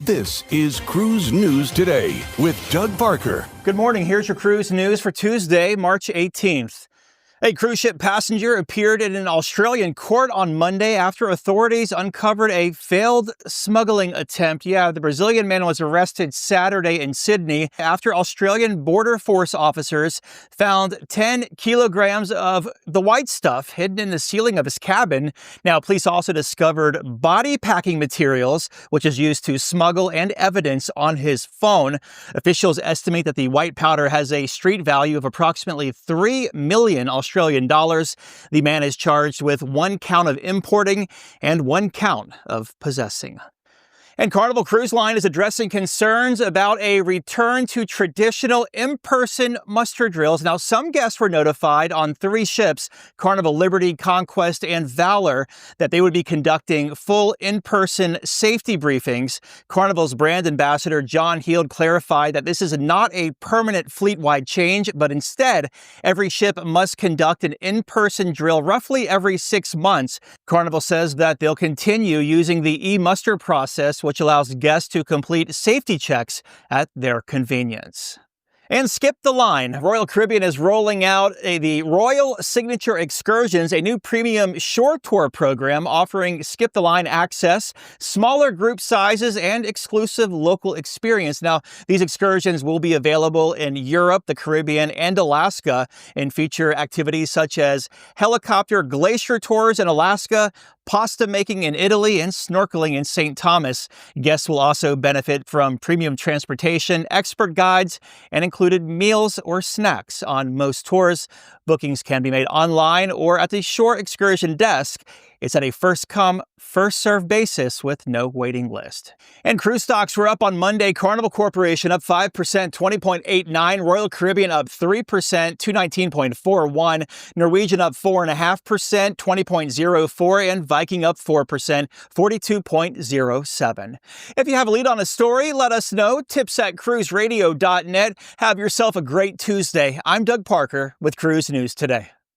This is Cruise News Today with Doug Parker. Good morning. Here's your cruise news for Tuesday, March 18th. A cruise ship passenger appeared in an Australian court on Monday after authorities uncovered a failed smuggling attempt. Yeah, the Brazilian man was arrested Saturday in Sydney after Australian Border Force officers found 10 kilograms of the white stuff hidden in the ceiling of his cabin. Now, police also discovered body packing materials, which is used to smuggle, and evidence on his phone. Officials estimate that the white powder has a street value of approximately $3 million Australian dollars. The man is charged with 1 count of importing and 1 count of possessing. And Carnival Cruise Line is addressing concerns about a return to traditional in-person muster drills. Now, some guests were notified on 3 ships, Carnival Liberty, Conquest, and Valor, that they would be conducting full in-person safety briefings. Carnival's brand ambassador, John Heald, clarified that this is not a permanent fleet-wide change, but instead, every ship must conduct an in-person drill roughly every 6 months. Carnival says that they'll continue using the e-muster process, which allows guests to complete safety checks at their convenience. And skip the line. Royal Caribbean is rolling out the Royal Signature Excursions, a new premium shore tour program offering skip the line access, smaller group sizes, and exclusive local experience. Now, these excursions will be available in Europe, the Caribbean, and Alaska, and feature activities such as helicopter glacier tours in Alaska, pasta making in Italy, and snorkeling in St. Thomas. Guests will also benefit from premium transportation, expert guides, and included meals or snacks on most tours. Bookings can be made online or at the shore excursion desk. It's at a first-come, first-served basis with no waiting list. And cruise stocks were up on Monday. Carnival Corporation up 5%, 20.89. Royal Caribbean up 3%, 219.41. Norwegian up 4.5%, 20.04. And Viking up 4%, 42.07. If you have a lead on a story, let us know. Tips@cruiseradio.net. Have yourself a great Tuesday. I'm Doug Parker with Cruise News Today.